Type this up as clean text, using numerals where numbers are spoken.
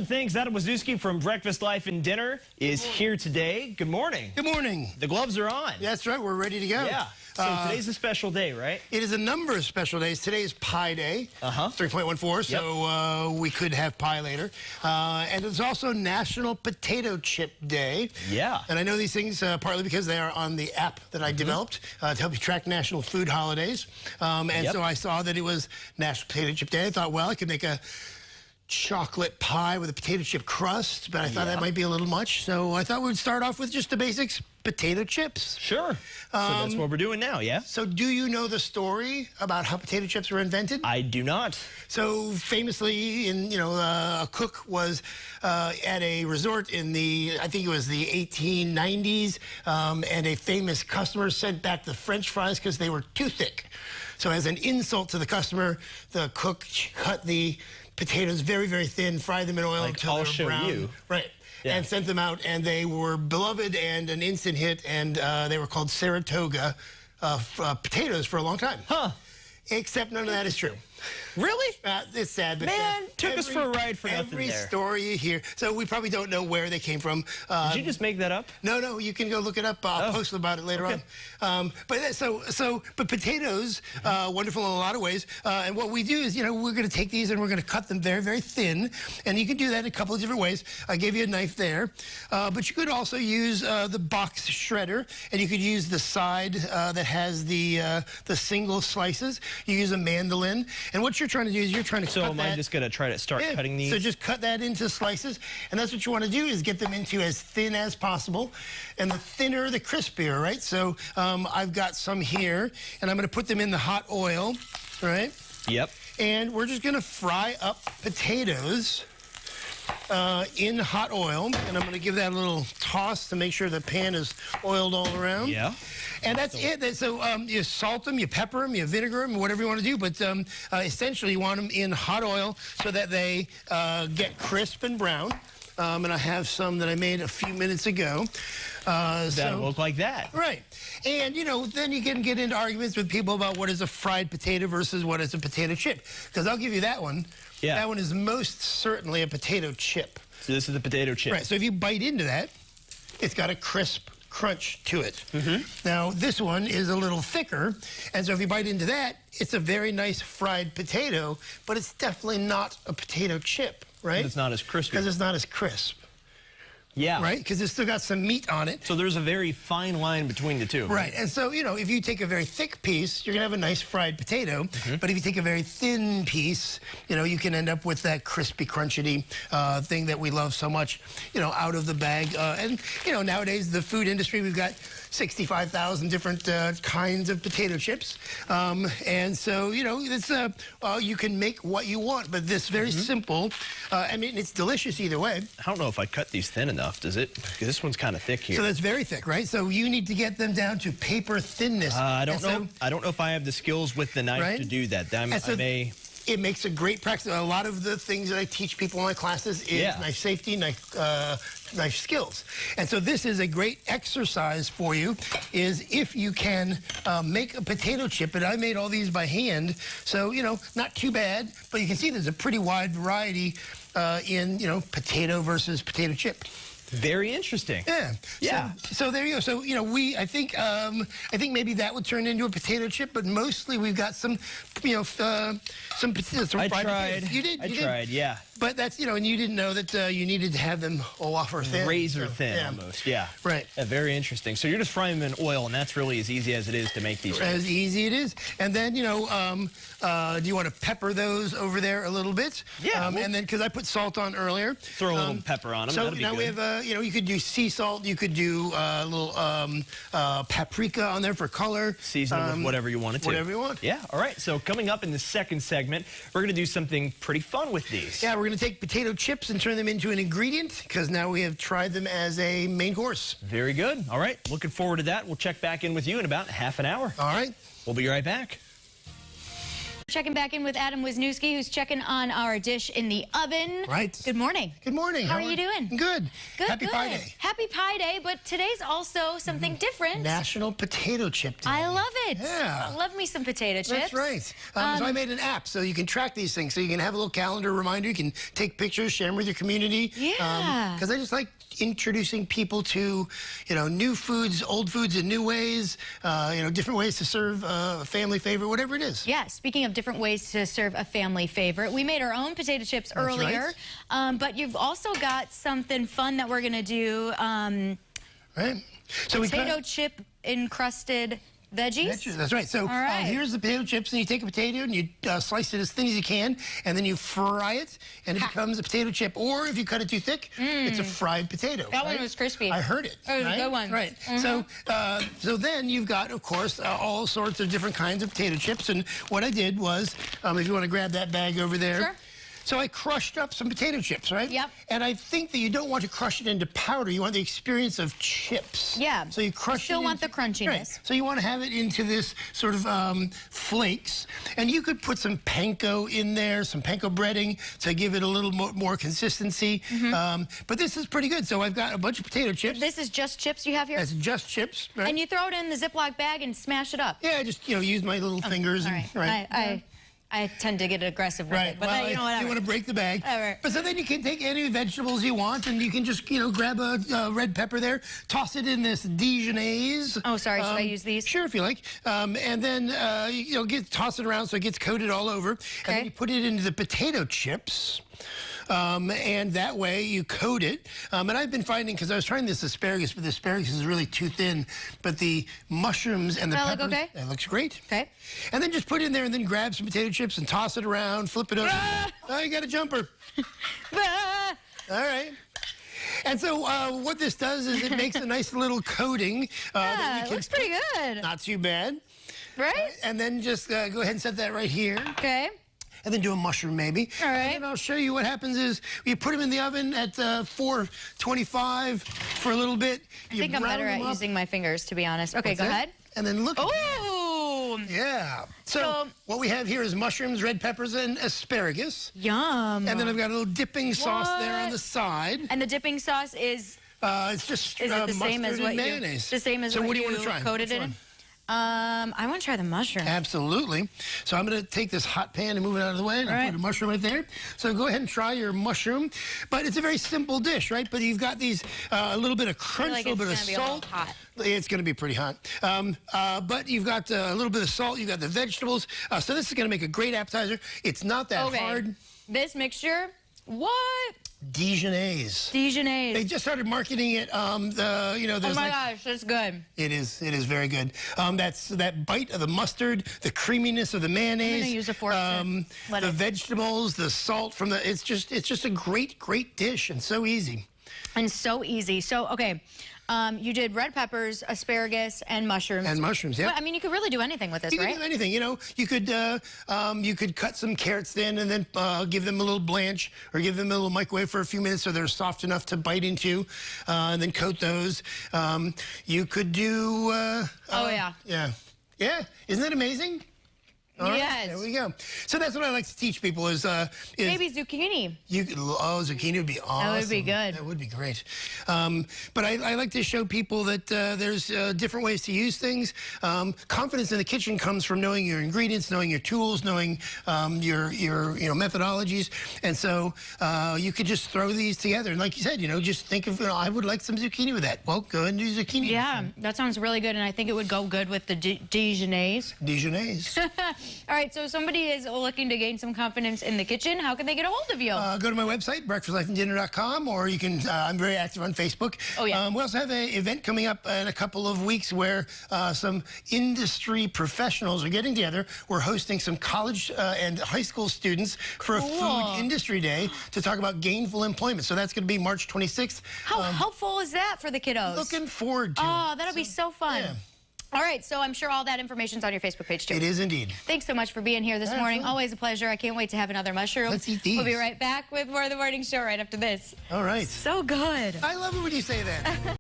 One thanks. Adam Wazowski from Breakfast, Life, and Dinner is here today. Good morning. Good morning. The gloves are on. That's right. We're ready to go. Yeah. So today's a special day, right? It is a number of special days. Today is Pie Day, 3.14, so we could have pie later. And it's also National Potato Chip Day. Yeah. And I know these things partly because they are on the app that I developed to help you track national food holidays. So I saw that it was National Potato Chip Day. I thought, well, I could make a chocolate pie with a potato chip crust, but I thought that might be a little much. So I thought we'd start off with just the basics, potato chips. Sure. So that's what we're doing now, yeah? So do you know the story about how potato chips were invented? I do not. So famously, a cook was at a resort in I think it was the 1890s, and a famous customer sent back the French fries because they were too thick. So as an insult to the customer, the cook cut the potatoes very, very thin, fried them in oil until they were brown. You. Right. Yeah. And sent them out, and they were beloved and an instant hit, and they were called Saratoga potatoes for a long time. Huh. Except none of that is true. Really? It's sad, but man, took us for a ride for nothing every there. Story you hear. So we probably don't know where they came from. Did you just make that up? No, you can go look it up. I'll post about it later on. But potatoes, wonderful in a lot of ways. And what we do is, we're going to take these and we're going to cut them very, very thin. And you can do that in a couple of different ways. I gave you a knife there, but you could also use the box shredder, and you could use the side that has the single slices. You use a mandolin. And what you're trying to do is you're trying to cut that. So am I just going to try to start cutting these? So just cut that into slices. And that's what you want to do is get them into as thin as possible. And the thinner, the crispier, right? So I've got some here, and I'm going to put them in the hot oil, right? Yep. And we're just going to fry up potatoes in hot oil, and I'm going to give that a little toss to make sure the pan is oiled all around. Yeah. And that's it. So you salt them, you pepper them, you vinegar them, whatever you want to do. But essentially, you want them in hot oil so that they get crisp and brown. And I have some that I made a few minutes ago. That'll look like that. Right. And, then you can get into arguments with people about what is a fried potato versus what is a potato chip. Because I'll give you that one. Yeah. That one is most certainly a potato chip. So this is the potato chip. Right. So if you bite into that, it's got a crisp crunch to it. Now, this one is a little thicker, and so if you bite into that, it's a very nice fried potato, but it's definitely not a potato chip, right? It's not as crispy. Because it's not as crisp. Yeah. Right? Because it's still got some meat on it. So there's a very fine line between the two. Right. And so, if you take a very thick piece, you're going to have a nice fried potato. But if you take a very thin piece, you can end up with that crispy, crunchy thing that we love so much, out of the bag. And nowadays, the food industry, we've got 65,000 different kinds of potato chips. And so, it's, you can make what you want. But this very simple, it's delicious either way. I don't know if I cut these thin enough, does it? Because this one's kind of thick here. So that's very thick, right? So you need to get them down to paper thinness. I don't know. I don't know if I have the skills with the knife to do that. It makes a great practice. A lot of the things that I teach people in my classes is knife safety, knife skills. And so this is a great exercise for you, is if you can make a potato chip, and I made all these by hand, so, not too bad, but you can see there's a pretty wide variety in, potato versus potato chip. Very interesting. Yeah. So there you go. So I think maybe that would turn into a potato chip, but mostly we've got some some potatoes. I tried. Potatoes. You did. I tried. Yeah. But that's and you didn't know that you needed to have them wafer thin. Razor thin, almost. Yeah. Right. Very interesting. So you're just frying them in oil, and that's really as easy as it is to make these. As easy it is. And then do you want to pepper those over there a little bit? Yeah. And then because I put salt on earlier. Throw a little pepper on them. So now we have you could do sea salt. You could do a little paprika on there for color. Season it with whatever you want it to. Whatever you want. Yeah. All right. So coming up in the second segment, we're going to do something pretty fun with these. Yeah, we're going to take potato chips and turn them into an ingredient because now we have tried them as a main course. Very good. All right. Looking forward to that. We'll check back in with you in about half an hour. All right. We'll be right back. Checking back in with Adam Wisniewski, who's checking on our dish in the oven. Right. Good morning. Good morning. How are you doing? Good. Good. Happy Pie Day. Happy Pie Day, but today's also something different. National Potato Chip Day. I love it. Yeah. I love me some potato chips. That's right. So I made an app so you can track these things. So you can have a little calendar reminder. You can take pictures, share them with your community. Yeah. Because I just like introducing people to, new foods, old foods in new ways, different ways to serve a family favorite, whatever it is. Yeah, speaking of different ways to serve a family favorite, we made our own potato chips earlier, but you've also got something fun that we're going to do. Right. So potato chip encrusted veggies? That's right. So here's the potato chips, and you take a potato and you slice it as thin as you can, and then you fry it, and it becomes a potato chip. Or if you cut it too thick, it's a fried potato. That one was crispy. I heard it. It was a good one. Right. So then you've got, of course, all sorts of different kinds of potato chips. And what I did was, if you want to grab that bag over there. Sure. So I crushed up some potato chips, right? Yep. And I think that you don't want to crush it into powder. You want the experience of chips. Yeah. So you crush still want the crunchiness. Right. So you want to have it into this sort of flakes. And you could put some panko in there, some panko breading to give it a little more consistency. But this is pretty good. So I've got a bunch of potato chips. This is just chips you have here? That's just chips. Right? And you throw it in the Ziploc bag and smash it up? Yeah, just, use my little fingers. All and, right. I tend to get aggressive with it, but well, you know what? You want to break the bag. All right. But so then you can take any vegetables you want, and you can just, grab a red pepper there, toss it in this Dijonnaise. Oh, sorry. Should I use these? Sure, if you like. And then, toss it around so it gets coated all over. Okay. And then you put it into the potato chips. And that way you coat it. And I've been finding, because I was trying this asparagus, but the asparagus is really too thin. But the mushrooms and the peppers, look okay? That looks great. Okay. And then just put it in there and then grab some potato chips and toss it around, flip it over. Oh, you got a jumper. All right. And so what this does is it makes a nice little coating. Yeah, it looks pretty good. Not too bad. Right? And then just go ahead and set that right here. Okay. And then do a mushroom maybe. All right. And then I'll show you what happens is you put them in the oven at 425 for a little bit. I think I'm better at using my fingers, to be honest. Okay, go ahead. And then look. Oh! Yeah. So what we have here is mushrooms, red peppers, and asparagus. Yum. And then I've got a little dipping sauce there on the side. And the dipping sauce is? It's just is it the same as what mayonnaise. The same as so what do you want to try? Coated it in? I want to try the mushroom. Absolutely. So I'm going to take this hot pan and move it out of the way and put a mushroom right there. So go ahead and try your mushroom. But it's a very simple dish, right? But you've got these, a little bit of crunch, a little bit of salt. Hot. It's going to be pretty hot. But you've got a little bit of salt. You've got the vegetables. So this is going to make a great appetizer. It's not that hard. This mixture, what? Dijonnaise. Dijonnaise. They just started marketing it. There's oh my gosh, that's good. It is very good. That's that bite of the mustard, the creaminess of the mayonnaise. I'm gonna use a fork. The vegetables, the salt from the. It's just a great dish and so easy. And so easy. So okay. You did red peppers, asparagus, and mushrooms. And mushrooms, yeah. Well, I mean, you could really do anything with this, right? You could do anything. You could cut some carrots thin and then give them a little blanch or give them a little microwave for a few minutes so they're soft enough to bite into, and then coat those. You could do. Oh yeah. Yeah. Isn't that amazing? All right, yes. there we go. So that's what I like to teach people is maybe zucchini. Zucchini would be awesome. That would be good. That would be great. But I like to show people that there's different ways to use things. Confidence in the kitchen comes from knowing your ingredients, knowing your tools, knowing your methodologies. And so you could just throw these together. And like you said, just think of, I would like some zucchini with that. Well, go ahead and do zucchini. Yeah, that sounds really good. And I think it would go good with the Dijonnaise. Dijonnaise. All right, so if somebody is looking to gain some confidence in the kitchen, how can they get a hold of you? Go to my website, breakfastlifeanddinner.com, or you can, I'm very active on Facebook. Oh, yeah. We also have an event coming up in a couple of weeks where some industry professionals are getting together. We're hosting some college and high school students for a food industry day to talk about gainful employment. So that's going to be March 26th. How helpful is that for the kiddos? Looking forward to it. Oh, that'll be so fun. Yeah. All right, so I'm sure all that information's on your Facebook page, too. It is indeed. Thanks so much for being here this morning. Absolutely. Always a pleasure. I can't wait to have another mushroom. Let's eat these. We'll be right back with more of the morning show right after this. All right. So good. I love it when you say that.